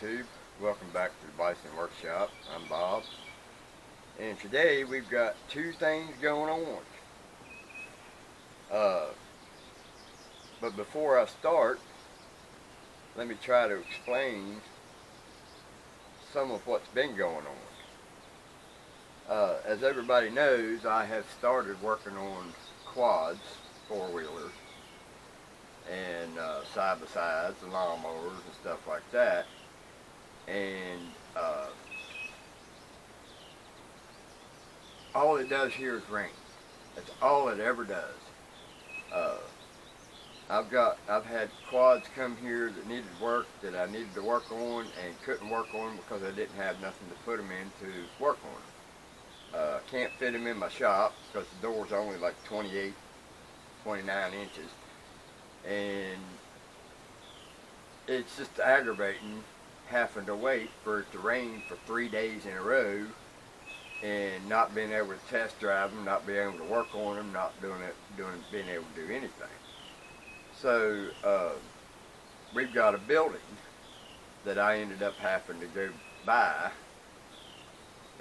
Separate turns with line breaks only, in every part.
YouTube. Welcome back to the Bison Workshop. I'm Bob. And today we've got two things going on. But before I start, let me try to explain some of what's been going on. As everybody knows, I have started working on quads, four-wheelers, and side-by-sides and lawnmowers and stuff like that. And all it does here is rain. That's all it ever does. I've had quads come here that needed work, that I needed to work on and couldn't work on because I didn't have nothing to put them in to work on them. Can't fit them in my shop because the door's only like 28, 29 inches. And it's just aggravating having to wait for it to rain for 3 days in a row and not being able to test drive them, not being able to work on them, not being able to do anything. So we've got a building that I ended up having to go buy,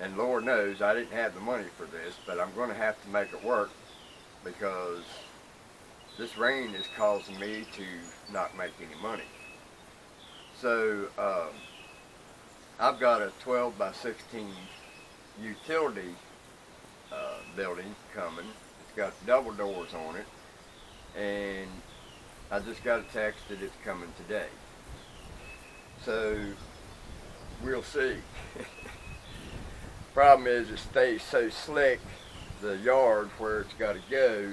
and Lord knows I didn't have the money for this, but I'm going to have to make it work because this rain is causing me to not make any money. So I've got a 12 by 16 utility building coming. It's got double doors on it, and I just got a text that it's coming today. So we'll see. Problem is it stays so slick, the yard where it's got to go,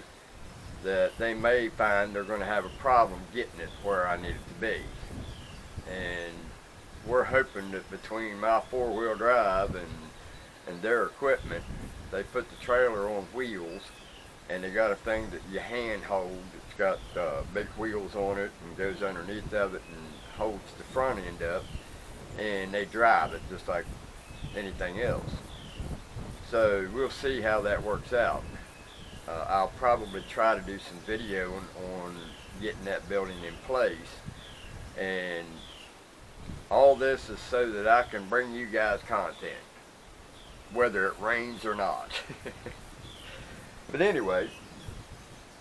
that they may find they're going to have a problem getting it where I need it to be. And we're hoping that between my four-wheel drive and their equipment, they put the trailer on wheels, and they got a thing that you hand hold. It's got big wheels on it and goes underneath of it and holds the front end up, and they drive it just like anything else. So we'll see how that works out. I'll probably try to do some video on getting that building in place, and all this is so that I can bring you guys content, whether it rains or not. But anyway,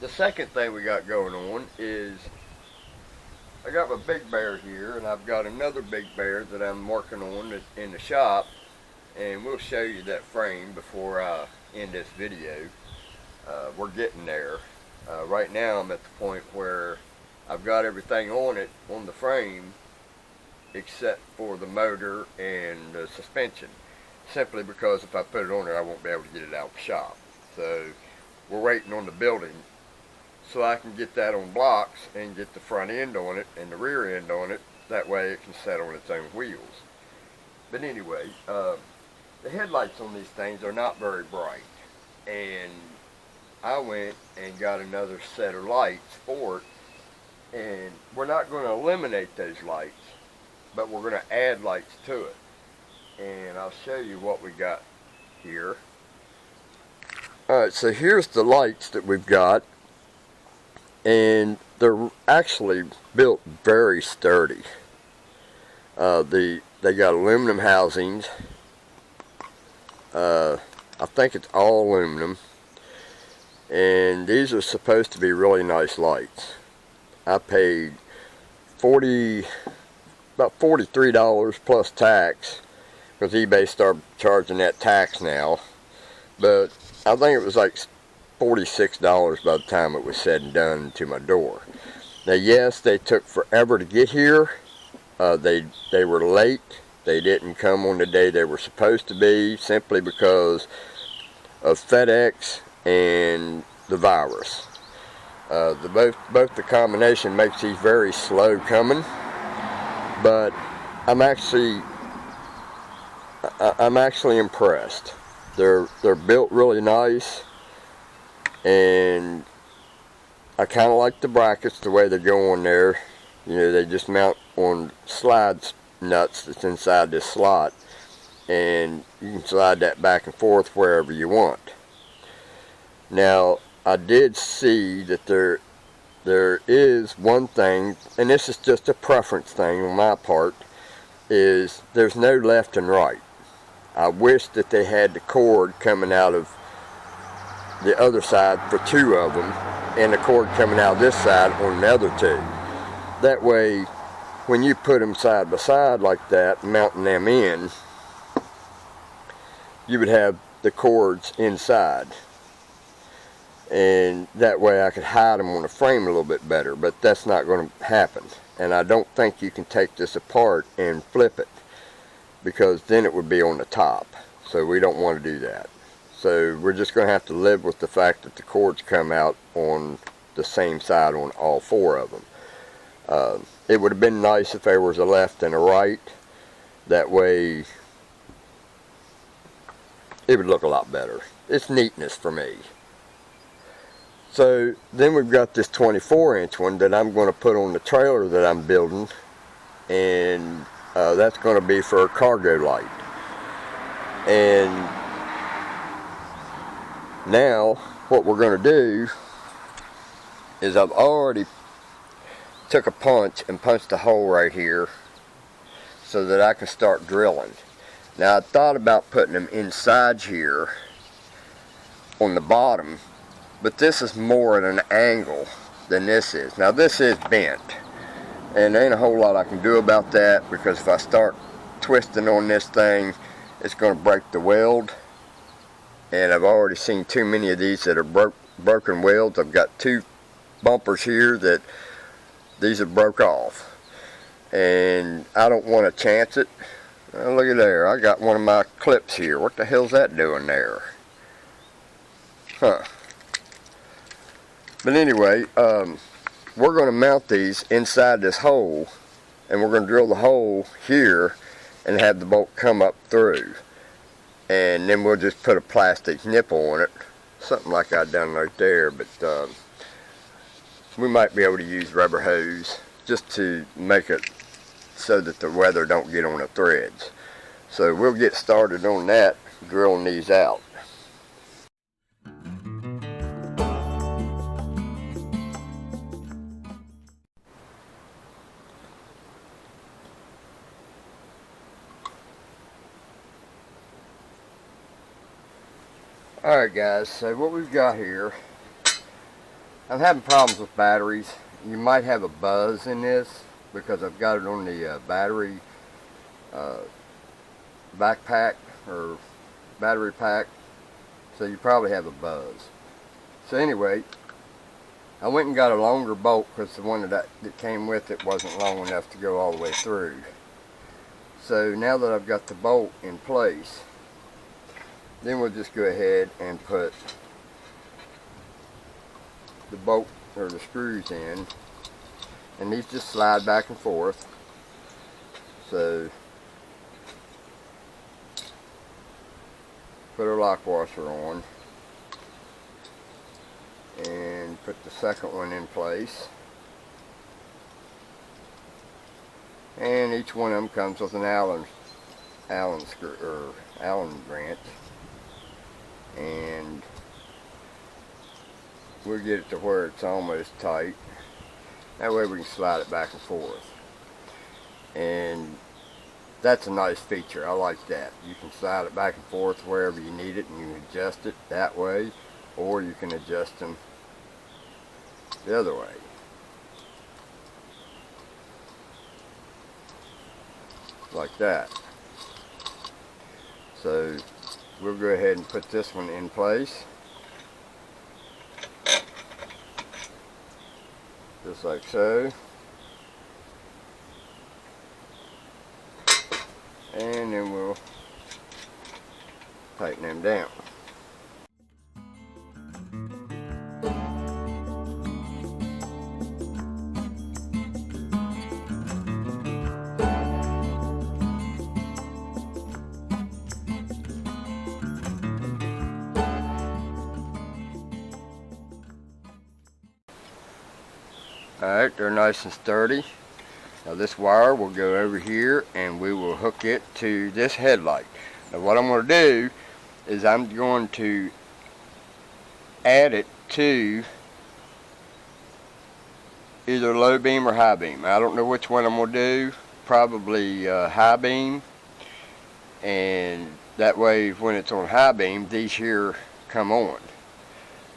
the second thing we got going on is I got my big bear here, and I've got another big bear that I'm working on in the shop, and we'll show you that frame before I end this video. We're getting there. Right now I'm at the point where I've got everything on it, on the frame, except for the motor and the suspension, simply because if I put it on there I won't be able to get it out of the shop. So we're waiting on the building so I can get that on blocks and get the front end on it and the rear end on it. That way it can set on its own wheels. But anyway, the headlights on these things are not very bright, and I went and got another set of lights for it, and we're not going to eliminate those lights, but we're going to add lights to it. And I'll show you what we got here. Alright, so here's the lights that we've got, and they're actually built very sturdy. They got aluminum housings. I think it's all aluminum, and these are supposed to be really nice lights. I paid about $43 plus tax, because eBay started charging that tax now, but I think it was like $46 by the time it was said and done to my door. Now yes, they took forever to get here. They were late. They didn't come on the day they were supposed to be, simply because of FedEx and the virus. Both the combination makes these very slow coming, but I'm actually impressed. They're built really nice, and I kind of like the brackets the way they go on there. You know, they just mount on slides nuts that's inside this slot, and you can slide that back and forth wherever you want. Now I did see that there is one thing, and this is just a preference thing on my part, is there's no left and right. I wish that they had the cord coming out of the other side for two of them, and the cord coming out this side on the other two. That way, when you put them side by side like that, mounting them in, you would have the cords inside. And that way I could hide them on the frame a little bit better, but that's not going to happen. And I don't think you can take this apart and flip it, because then it would be on the top. So we don't want to do that. So we're just going to have to live with the fact that the cords come out on the same side on all four of them. It would have been nice if there was a left and a right. That way it would look a lot better. It's neatness for me. So then we've got this 24-inch one that I'm going to put on the trailer that I'm building, and that's going to be for a cargo light. And now what we're going to do is I've already took a punch and punched a hole right here so that I can start drilling. Now I thought about putting them inside here on the bottom, but this is more at an angle than this is. Now this is bent, and there ain't a whole lot I can do about that, because if I start twisting on this thing, it's going to break the weld. And I've already seen too many of these that are broken welds. I've got two bumpers here that these have broke off, and I don't want to chance it. Look at there, I got one of my clips here. What the hell's that doing there? Huh. But anyway, we're going to mount these inside this hole, and we're going to drill the hole here and have the bolt come up through. And then we'll just put a plastic nipple on it, something like I done right there. But we might be able to use rubber hose just to make it so that the weather don't get on the threads. So we'll get started on that, drilling these out. Alright guys, so what we've got here, I'm having problems with batteries. You might have a buzz in this because I've got it on the battery backpack or battery pack, so you probably have a buzz. So anyway, I went and got a longer bolt because the one that came with it wasn't long enough to go all the way through. So now that I've got the bolt in place, then we'll just go ahead and put the bolt or the screws in, and these just slide back and forth. So put our lock washer on and put the second one in place, and each one of them comes with an Allen screw or Allen wrench. And we'll get it to where it's almost tight. That way we can slide it back and forth. And that's a nice feature. I like that. You can slide it back and forth wherever you need it, and you can adjust it that way, or you can adjust them the other way. Like that. So we'll go ahead and put this one in place, just like so, and then we'll tighten them down. Alright, they're nice and sturdy. Now this wire will go over here and we will hook it to this headlight. Now what I'm going to do is I'm going to add it to either low beam or high beam. I don't know which one I'm going to do, probably high beam, and that way when it's on high beam, these here come on.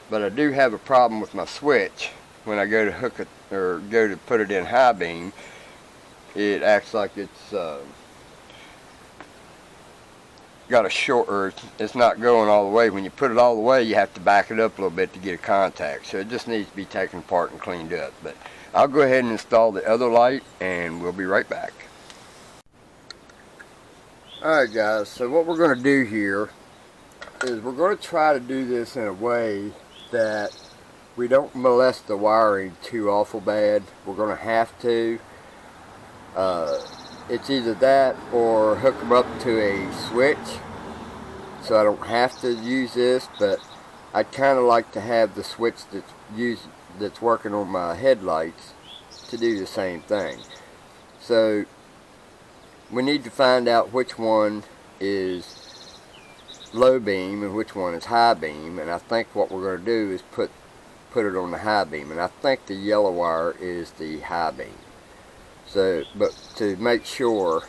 But I do have a problem with my switch. When I go to hook it or go to put it in high beam, it acts like it's got a short, or it's not going all the way. When you put it all the way, you have to back it up a little bit to get a contact. So it just needs to be taken apart and cleaned up. But I'll go ahead and install the other light, and we'll be right back. Alright guys, so what we're going to do here is we're going to try to do this in a way that we don't molest the wiring too awful bad. We're going to have to. It's either that or hook them up to a switch, so I don't have to use this, but I'd kind of like to have the switch that's working on my headlights to do the same thing. So we need to find out which one is low beam and which one is high beam, and I think what we're going to do is put it on the high beam, and I think the yellow wire is the high beam. So, but to make sure,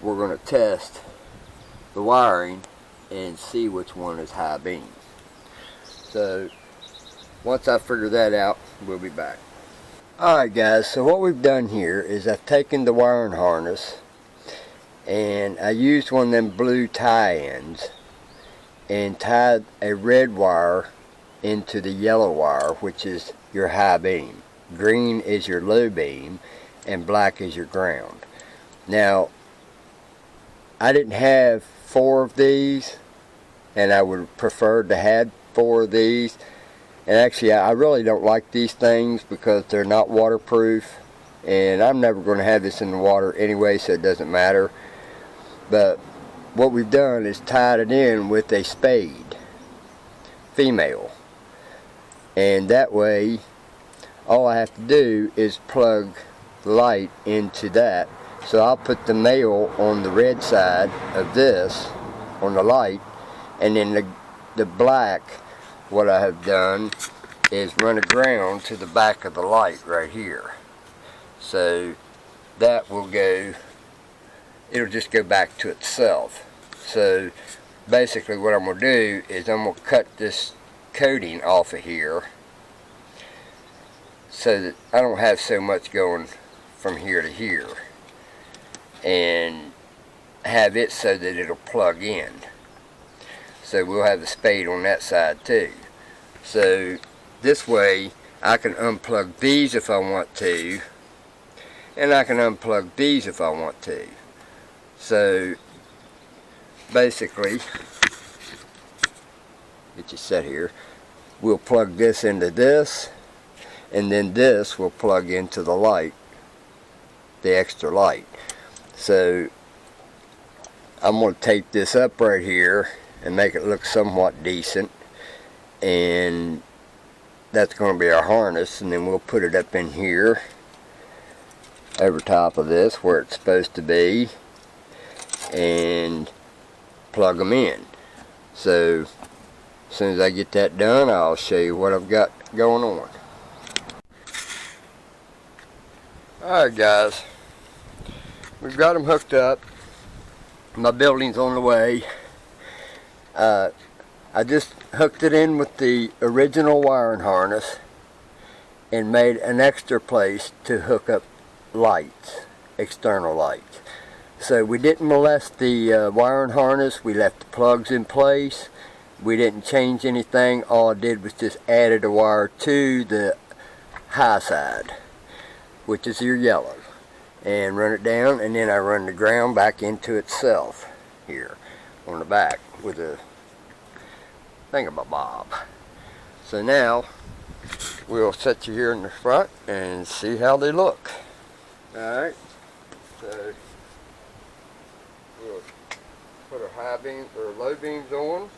we're going to test the wiring and see which one is high beam. So once I figure that out, we'll be back. Alright guys, so what we've done here is I've taken the wiring harness and I used one of them blue tie-ins and tied a red wire into the yellow wire, which is your high beam. Green is your low beam and black is your ground. Now, I didn't have 4 of these, and I would prefer to have 4 of these. And actually, I really don't like these things because they're not waterproof, and I'm never going to have this in the water anyway, so it doesn't matter. But what we've done is tied it in with a spade, female, and that way all I have to do is plug the light into that. So I'll put the male on the red side of this on the light, and then the black, what I have done is run a ground to the back of the light right here. So that will go, it'll just go back to itself. So basically what I'm going to do is I'm going to cut this coating off of here so that I don't have so much going from here to here, and have it so that it'll plug in. So we'll have the spade on that side too. So this way I can unplug these if I want to, and I can unplug these if I want to. So basically, get you set here, we'll plug this into this, and then this will plug into the light, the extra light. So I'm going to tape this up right here and make it look somewhat decent, and that's going to be our harness, and then we'll put it up in here over top of this where it's supposed to be and plug them in. So as soon as I get that done, I'll show you what I've got going on. Alright guys, we've got them hooked up. My building's on the way. I just hooked it in with the original wiring harness and made an extra place to hook up lights, external lights. So we didn't molest the wiring harness, we left the plugs in place. We didn't change anything. All I did was just added a wire to the high side, which is your yellow, and run it down, and then I run the ground back into itself here on the back with a thingamabob. So now we'll set you here in the front and see how they look. Alright, so we'll put our high beams or low beams on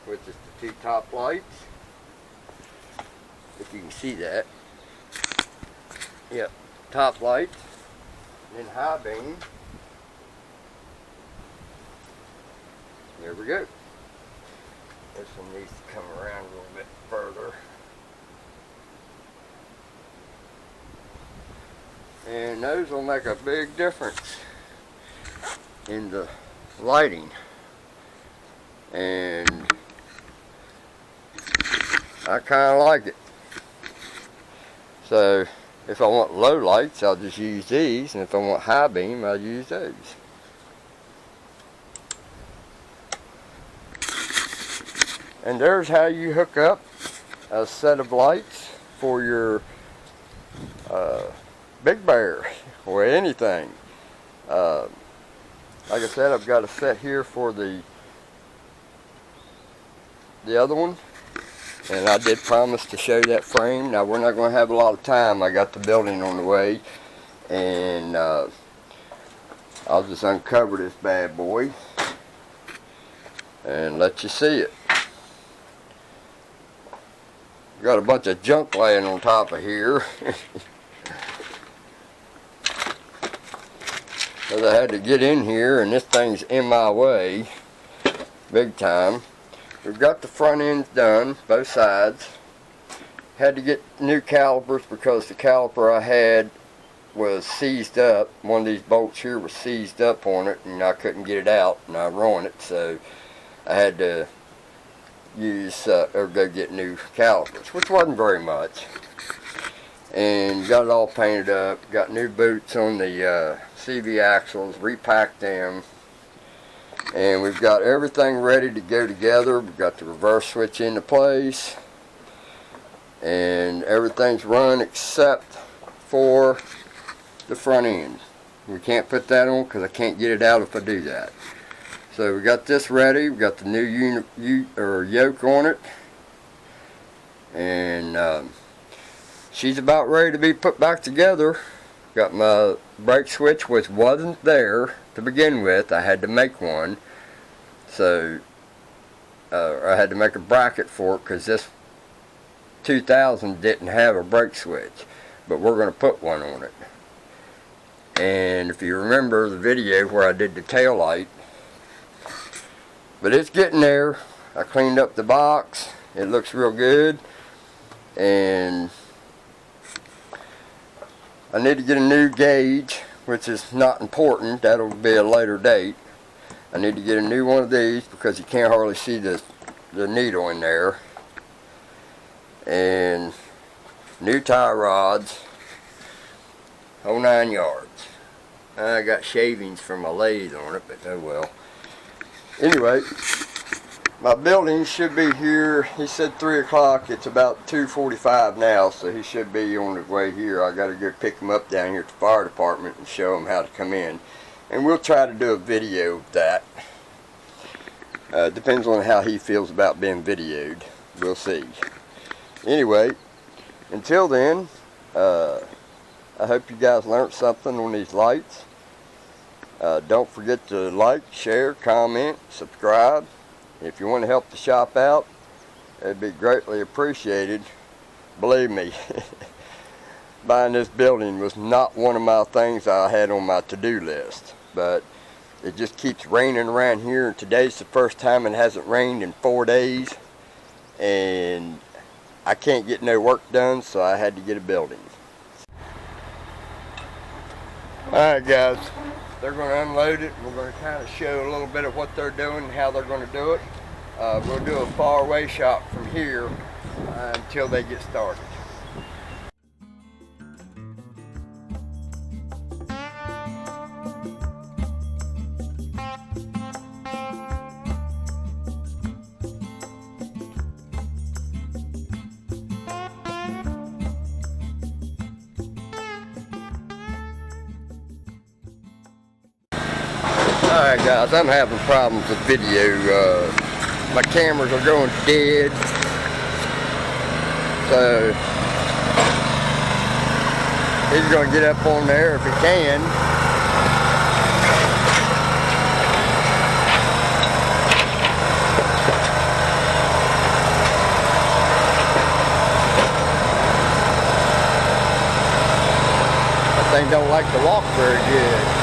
with just the 2 top lights, if you can see that. Yep, top light, then high beam. There we go. This one needs to come around a little bit further. And those will make a big difference in the lighting. And I kind of like it. So if I want low lights, I'll just use these, and if I want high beam, I'll use those. And there's how you hook up a set of lights for your Big Bear or anything. Like I said, I've got a set here for the other one, and I did promise to show that frame. Now we're not going to have a lot of time. I got the building on the way, and I'll just uncover this bad boy and let you see it. Got a bunch of junk laying on top of here. Because I had to get in here, and this thing's in my way big time. We've got the front ends done, both sides. Had to get new calipers because the caliper I had was seized up. One of these bolts here was seized up on it, and I couldn't get it out, and I ruined it, so I had to go get new calipers, which wasn't very much. And got it all painted up, got new boots on the CV axles, repacked them, and we've got everything ready to go together. We've got the reverse switch into place, and everything's run except for the front end. We can't put that on because I can't get it out if I do that. So we got this ready. We got the new yoke on it, and she's about ready to be put back together. Got my brake switch, which wasn't there to begin with. I had to make one, so I had to make a bracket for it because this 2000 didn't have a brake switch, but we're going to put one on it. And if you remember the video where I did the tail light, but it's getting there. I cleaned up the box. It looks real good. And I need to get a new gauge, which is not important. That'll be a later date. I need to get a new one of these because you can't hardly see the needle in there. And new tie rods. Whole 9 yards. I got shavings from my lathe on it, but oh well. Anyway, my building should be here. He said 3 o'clock. It's about 2:45 now, so he should be on his way here. I got to go pick him up down here at the fire department and show him how to come in. And we'll try to do a video of that. Depends on how he feels about being videoed. We'll see. Anyway, until then, I hope you guys learned something on these lights. Don't forget to like, share, comment, subscribe. If you want to help the shop out, it'd be greatly appreciated. Believe me, buying this building was not one of my things I had on my to-do list, but it just keeps raining around here, and today's the first time it hasn't rained in 4 days, and I can't get no work done, so I had to get a building. Alright guys, they're going to unload it. We're going to kind of show a little bit of what they're doing and how they're going to do it. We'll do a far away shot from here until they get started. Alright guys, I'm having problems with video. My cameras are going dead. So he's going to get up on there if he can. That thing don't like to walk very good.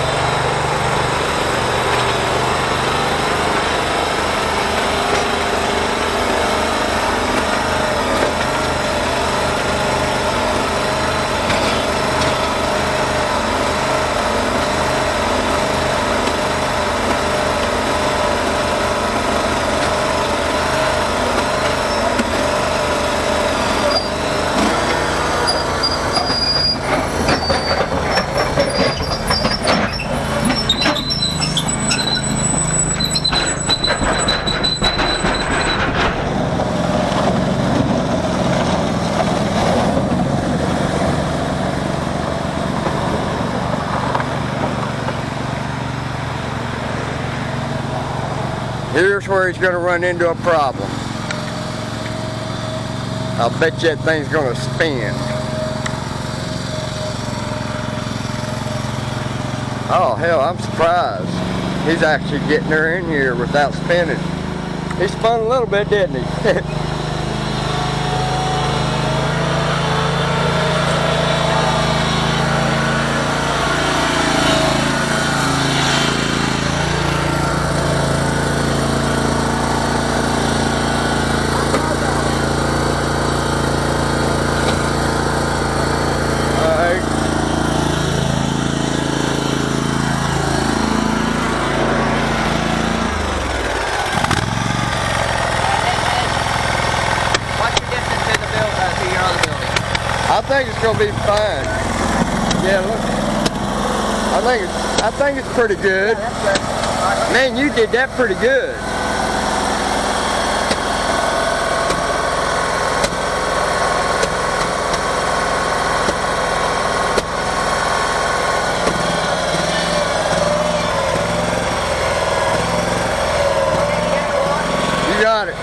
Here's where he's going to run into a problem. I'll bet you that thing's going to spin. Oh hell, I'm surprised. He's actually getting her in here without spinning. He spun a little bit, didn't he? I think it's gonna be fine. Yeah, look. I think it's pretty good. Man, you did that pretty good. You got it.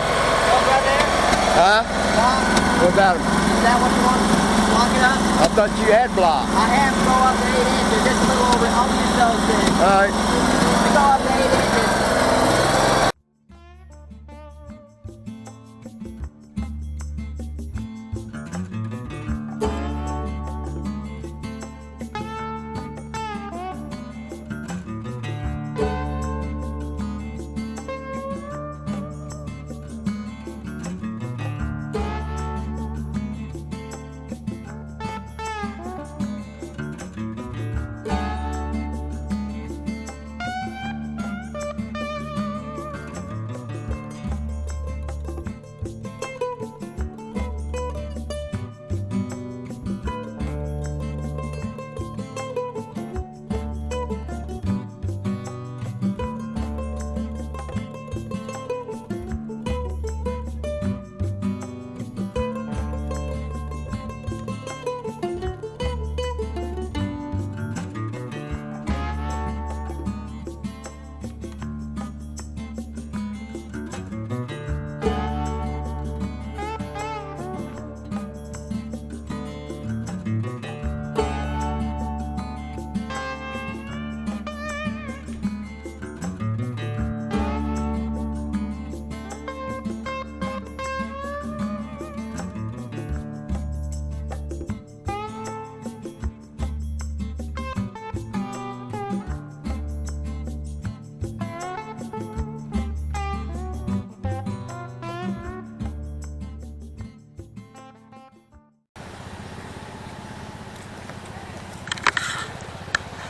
Huh? What about him?
Is that what you want? Lock it up?
I thought you had block.
I have to go up to 8 inches, just a little over. I'll use those things.
Alright.
We go up to 8 inches.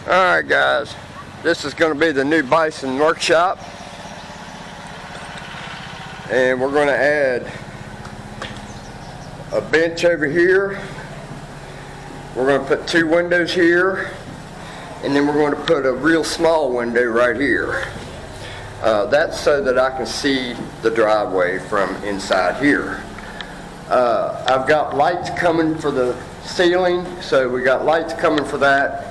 Alright guys, this is going to be the new Bison workshop, and we're going to add a bench over here. We're going to put 2 windows here, and then we're going to put a real small window right here. That's so that I can see the driveway from inside here. I've got lights coming for the ceiling, so we got lights coming for that.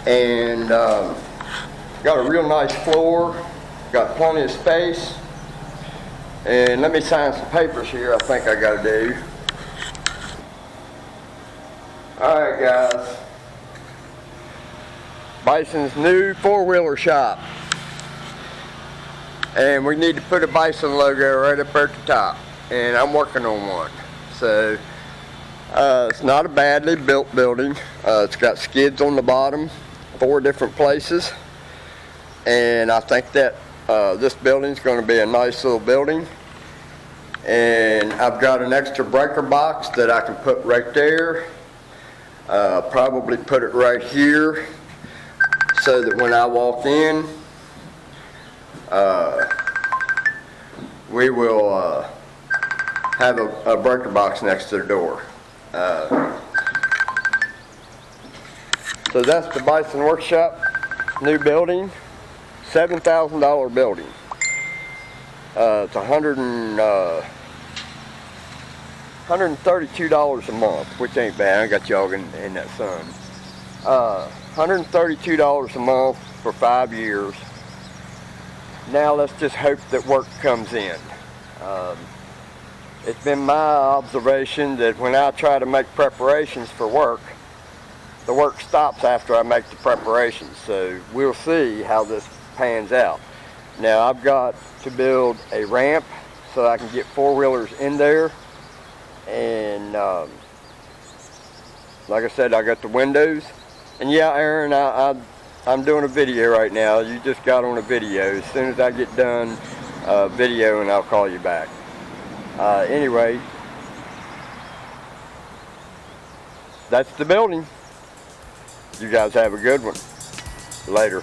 And got a real nice floor, got plenty of space. And let me sign some papers here I think I gotta do. Alright guys, Bison's new 4-wheeler shop. And we need to put a Bison logo right up there at the top, and I'm working on one. So it's not a badly built building. It's got skids on the bottom, 4 different places, and I think that this building is going to be a nice little building. And I've got an extra breaker box that I can put right there, probably put it right here, so that when I walk in, we will have a breaker box next to the door. So that's the Bison Workshop, new building, $7,000 building. It's $132 a month, which ain't bad. I got y'all in that sun. $132 a month for 5 years. Now let's just hope that work comes in. It's been my observation that when I try to make preparations for work, the work stops after I make the preparations. So we'll see how this pans out. Now I've got to build a ramp so I can get four-wheelers in there. And like I said, I got the windows. And yeah, Aaron, I'm doing a video right now. You just got on a video. As soon as I get done videoing, I'll call you back. Anyway, that's the building. You guys have a good one. Later.